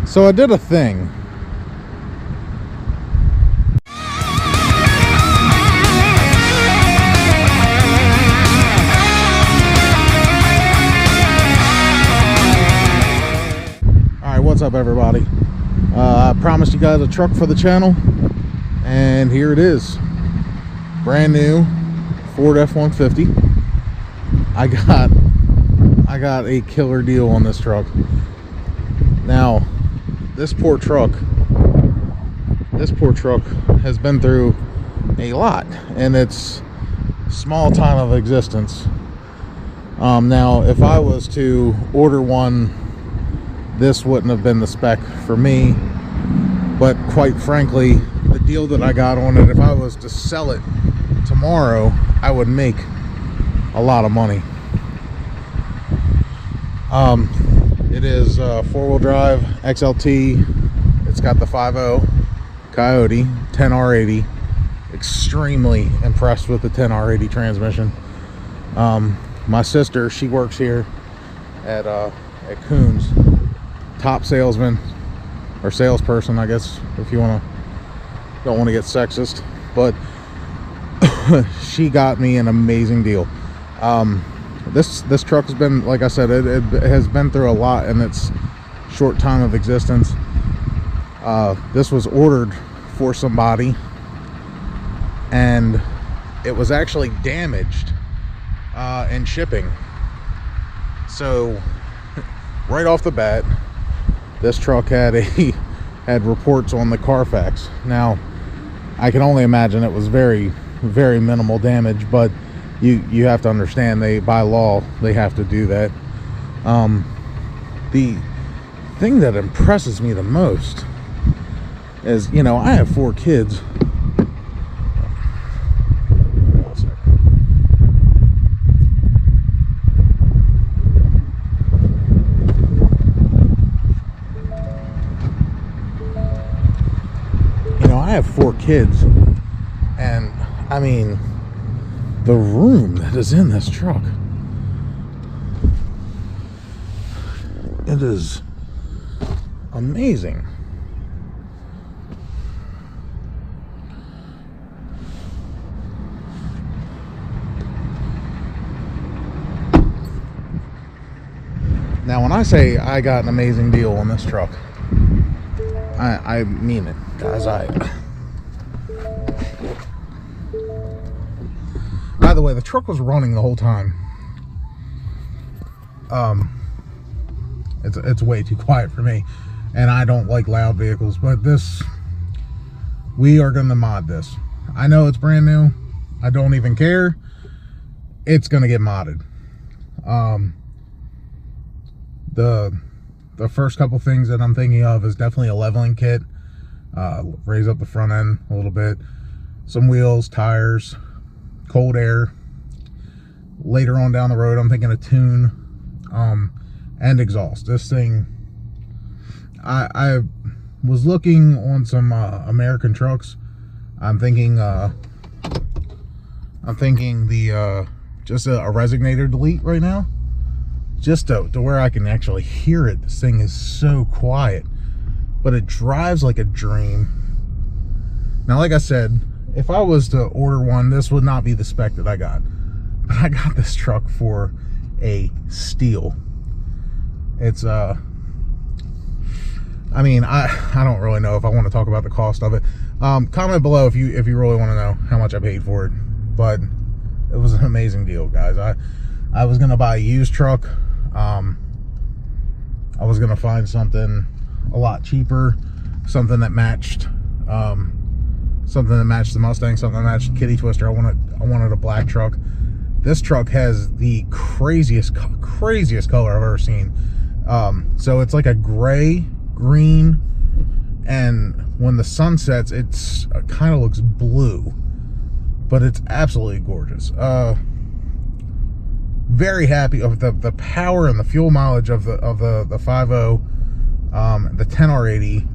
So I did a thing. Alright, what's up everybody? I promised you guys a truck for the channel, and here it is. Brand new Ford F-150. I got a killer deal on this truck. Now, this poor truck has been through a lot in its small time of existence. Now, if I was to order one, this wouldn't have been the spec for me, but quite frankly, the deal that I got on it, if I was to sell it tomorrow, I would make a lot of money. It is four-wheel drive XLT. It's got the 5.0 Coyote 10R80. Extremely impressed with the 10R80 transmission. My sister, she works here at Coons. Top salesman or salesperson, I guess, if you don't want to get sexist, but she got me an amazing deal. This truck has been, like I said, it has been through a lot in its short time of existence. This was ordered for somebody, and it was actually damaged in shipping. So right off the bat, this truck had reports on the Carfax. Now, I can only imagine it was very, very minimal damage, but you have to understand, by law they have to do that. The thing that impresses me the most is, you know, I have 4 kids. I have 4 kids, and I mean, the room that is in this truck, it is amazing. Now, when I say I got an amazing deal on this truck, I mean it, guys. By the way, the truck was running the whole time. It's way too quiet for me, and I don't like loud vehicles, but we are going to mod this. I know it's brand new. I don't even care. It's going to get modded. The first couple things that I'm thinking of is definitely a leveling kit. Raise up the front end a little bit. Some wheels, tires, cold air. Later on down the road, I'm thinking a tune, and exhaust. This thing, I was looking on some American trucks. I'm thinking the just a resignator delete right now, just to where I can actually hear it. This thing is so quiet, but it drives like a dream. Now, like I said, if I was to order one, this would not be the spec that I got, but I got this truck for a steal. It's I mean, I don't really know if I want to talk about the cost of it. Comment below if you really want to know how much I paid for it, but it was an amazing deal, guys. I was gonna buy a used truck. I was gonna find something a lot cheaper, something that matched the Mustang, something that matched Kitty Twister. I wanted a black truck. This truck has the craziest color I've ever seen. So it's like a gray, green, and when the sun sets, it kind of looks blue, but it's absolutely gorgeous. Very happy of the power and the fuel mileage of the 5.0, the 10R80.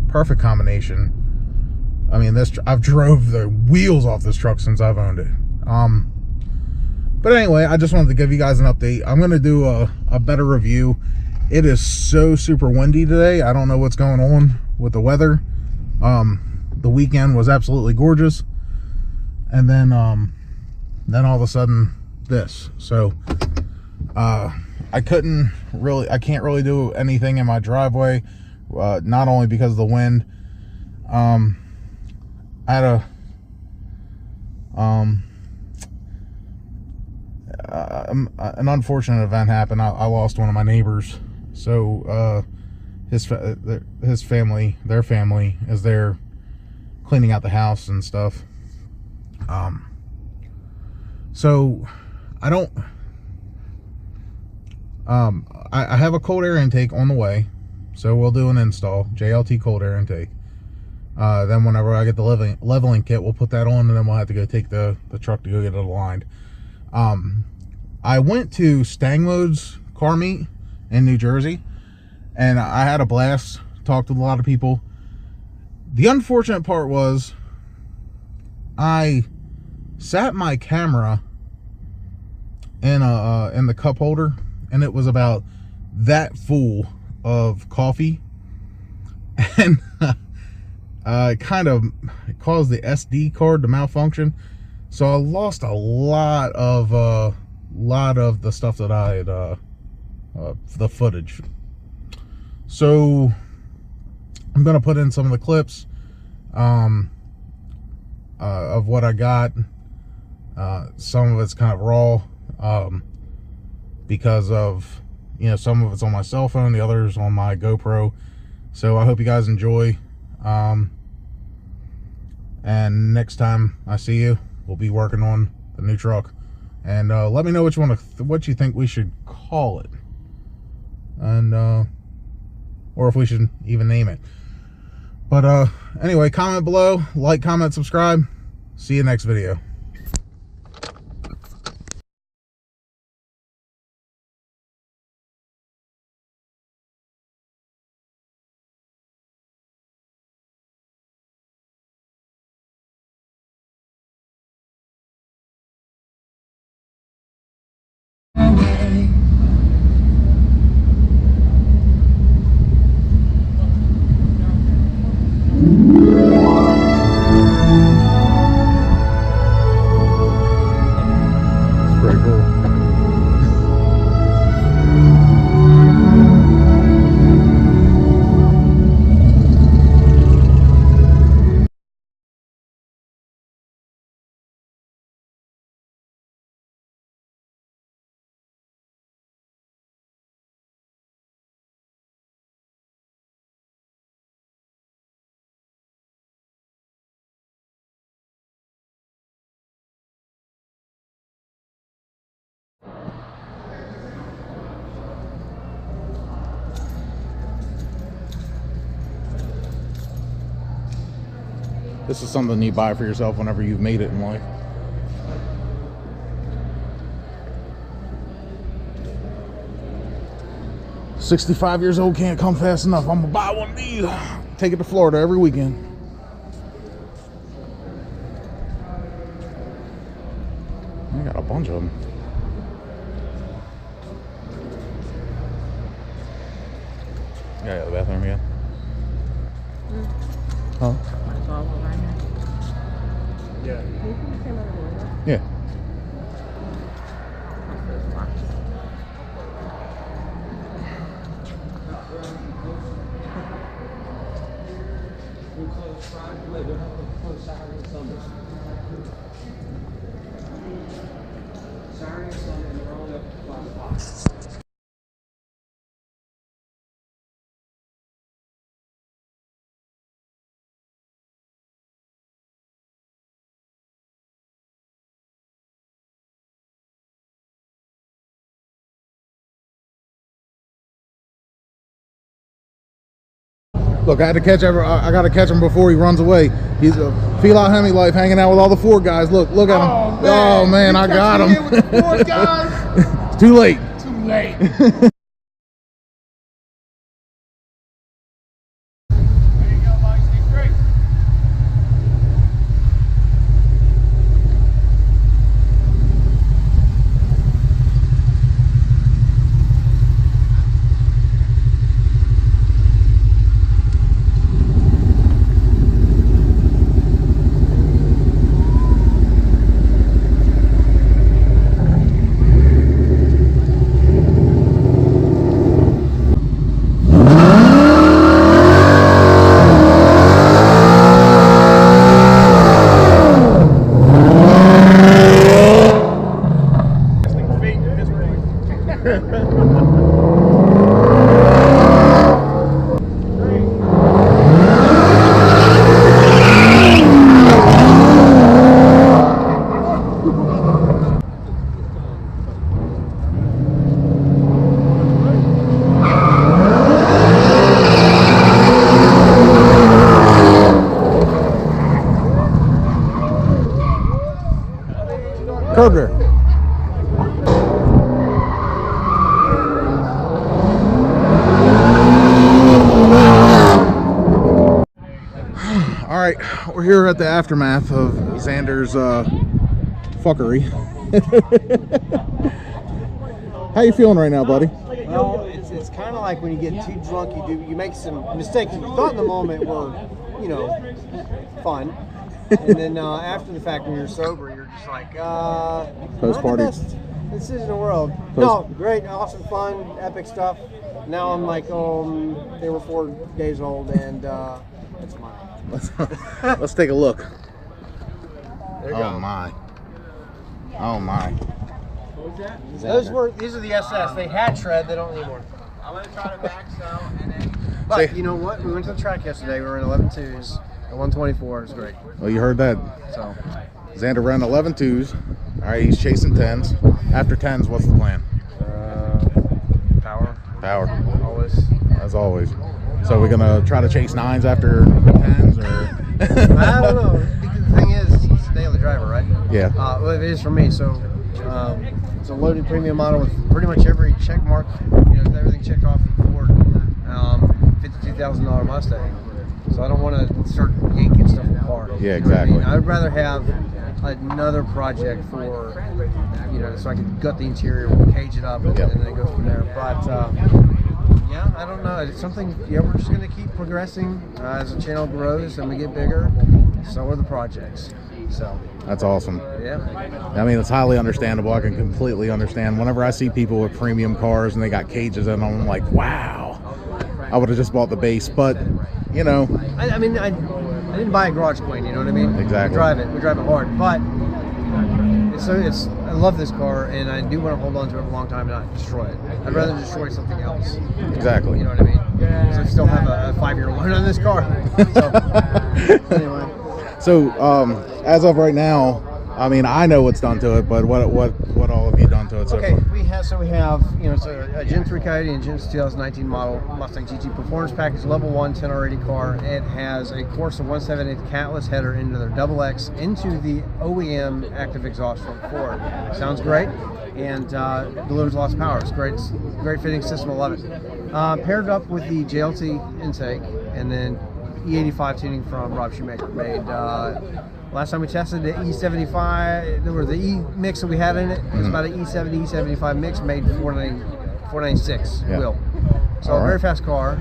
Perfect combination. I mean, I've drove the wheels off this truck since I've owned it. But anyway, I just wanted to give you guys an update. I'm going to do a better review It is so super windy today. I don't know what's going on with the weather. The weekend was absolutely gorgeous, and then all of a sudden this. So I can't really do anything in my driveway, not only because of the wind. I had an unfortunate event happen. I lost one of my neighbors. So his family, their family, is there cleaning out the house and stuff. So I don't. I have a cold air intake on the way, so we'll do an install, JLT cold air intake. Then whenever I get the leveling kit, we'll put that on, and then we'll have to go take the truck to go get it aligned. I went to Stangmode's car meet in New Jersey, and I had a blast, talked with a lot of people. The unfortunate part was I sat my camera in the cup holder, and it was about that full of coffee, and it kind of caused the SD card to malfunction, so I lost a lot of the stuff that I had, the footage. So I'm gonna put in some of the clips of what I got. Some of it's kind of raw, because of, you know, some of it's on my cell phone, the others on my GoPro. So I hope you guys enjoy. And next time I see you, we'll be working on the new truck. And let me know what you think we should call it, and or if we should even name it. But anyway, comment below, like, comment, subscribe. See you next video. This is something you buy for yourself whenever you've made it in life. "65 years old, can't come fast enough. I'm gonna buy one of these. Take it to Florida every weekend." I got a bunch of them. Yeah, the bathroom again. Huh? Yeah. Yeah. Saturday and Sunday, they're only up to 5 o'clock. Look, I gotta catch him before he runs away. He's a feline Hemi life, hanging out with all the Ford guys. Look at him. Oh man, I got him. With the Ford guys? Too late. Too late. Kroger. All right, we're here at the aftermath of Zander's fuckery. How you feeling right now, buddy? Well, it's kind of like when you get too drunk, you make some mistakes that you thought in the moment were, you know, fun, and then after the fact, when you're sober, you're just like, Post party. not the best decision in the world. No, great, awesome, fun, epic stuff. Now I'm like, they were 4 days old, and it's mine. Let's take a look. There you Oh go. my. Oh my. These are the SS. They had tread. They don't anymore. I'm gonna try to max out and then. But you know what? We went to the track yesterday. We were in 11.2s at 124. It was great. Well, you heard that. So Zander ran 11.2s. All right, he's chasing 10s. After 10s, what's the plan? power. Power. Always. As always. So we're gonna try to chase 9s after 10s, or? I don't know. Because the thing is, it's a daily driver, right? Yeah. Well, it is for me. So it's a loaded premium model with pretty much every check mark. You know, everything checked off Ford. $52,000 Mustang. So I don't want to start yanking stuff apart. Yeah, You know what I exactly. mean? I would rather have another project for, you know, so I can gut the interior, cage it up, and, Yep. and then go from there. But yeah, I don't know. It's something. Yeah, we're just going to keep progressing as the channel grows and we get bigger. So are the projects. So That's awesome. yeah. I mean, it's highly understandable. I can completely understand. Whenever I see people with premium cars and they got cages in them, I'm like, wow, I would have just bought the base. But, you know. I mean, I didn't buy a garage queen, you know what I mean? Exactly. We drive it hard. But I love this car, and I do want to hold on to it for a long time and not destroy it. I'd rather destroy something else. Exactly. You know what I mean? So I still have a 5-year loan on this car. So, anyway. So, as of right now, I mean, I know what's done to it, but what all have you done to it so Okay, far? we have, you know, it's a Gen 3 Coyote and Gen 2019 model Mustang GT Performance Package Level 1 10R80 car. It has a Corsa 1/7/8 catless header into their double X into the OEM active exhaust from Ford. Sounds great, and delivers lots of power. It's great. It's a great fitting system. I love it. Paired up with the JLT intake and then E85 tuning from Rob Shoemaker. Made last time we tested the E75, there was the E mix that we had in it. It was about an E70, E75 mix, made 496 wheel. So a very fast car.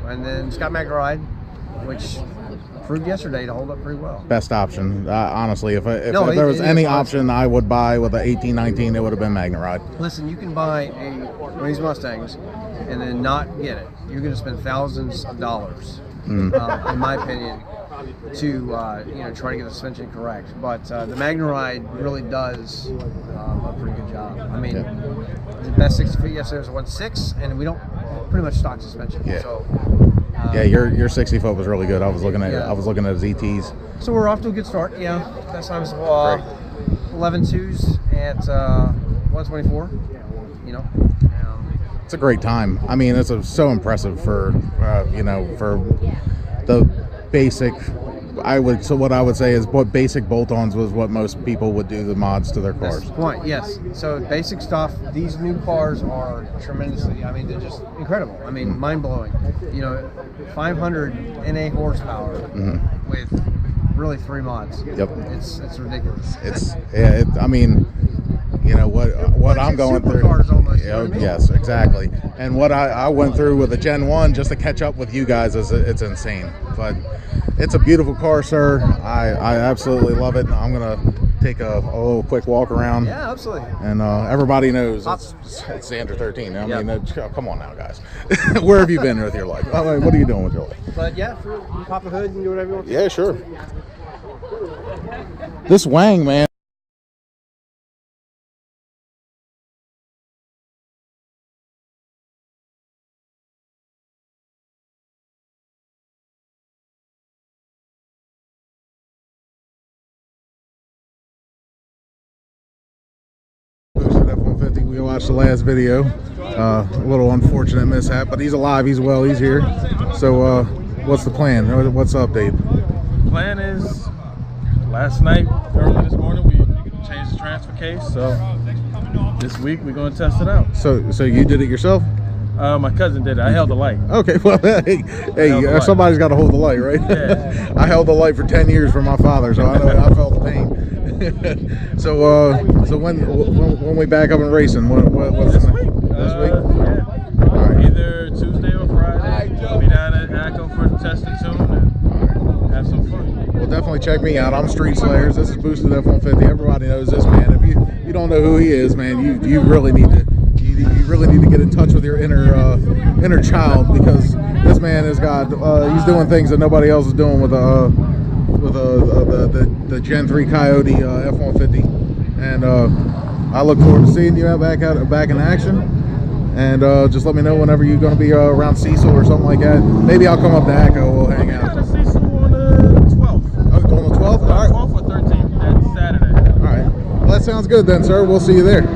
And then Scott McRide, which proved yesterday to hold up pretty well. Best option, honestly. If there was any option I would buy with an 1819, it would have been MagnaRide. Listen, you can buy one of these Mustangs and then not get it. You're going to spend thousands of dollars, in my opinion, to you know, try to get the suspension correct. But the MagnaRide really does a pretty good job. I mean, the best 60 feet yesterday was a 1.6, and we don't pretty much stock suspension. Yeah. So, Yeah, your 60 foot was really good. I was looking at ZTs. So we're off to a good start. Yeah, that time's 11.2s at 124. You know. It's a great time. I mean, it's so impressive for you know, for the basic. What I would say is what basic bolt-ons was what most people would do the mods to their cars. That's the point, yes. So basic stuff. These new cars are tremendously. I mean, they're just incredible. I mean, mind-blowing. You know, 500 NA horsepower with really 3 mods. Yep. It's ridiculous. I mean, you know what I'm going through. Supercars almost. You know what I mean? Yes, exactly. And what I went through with the Gen 1 just to catch up with you guys it's insane. But it's a beautiful car, sir. I absolutely love it. I'm gonna take a little quick walk around. Yeah, absolutely. And everybody knows it's Zander13. I mean, come on now, guys. Where have you been with your life? I mean, what are you doing with your life? But yeah, you pop a hood and do whatever you want. Yeah, sure. This Wang, man. F150. We watched the last video. A little unfortunate mishap, but he's alive, he's well, he's here. So what's the plan? What's the update? Plan is last night, early this morning, we changed the transfer case. So this week we're going to test it out. So you did it yourself? My cousin did it. I held the light. Okay, well, hey, somebody's got to hold the light, right? Yeah. I held the light for 10 years for my father, so I know I felt the pain. So when we back up and racing, what's This week. This week? Yeah. All right. Either Tuesday or Friday. Be down at ACO for the testing soon and have some fun. Well, definitely check me out. I'm Street Slayers. This is Boosted F150. Everybody knows this man. If you don't know who he is, man, you really need to get in touch with your inner child, because this man has got he's doing things that nobody else is doing with the Gen 3 Coyote F150, and I look forward to seeing you back in action. And just let me know whenever you're going to be around Cecil or something like that. Maybe I'll come up to ACO. We'll hang out. Down to Cecil on the 12th. Oh, on the 12th? All right. 12th or 13th. That's Saturday. All right. Well, that sounds good then, sir. We'll see you there.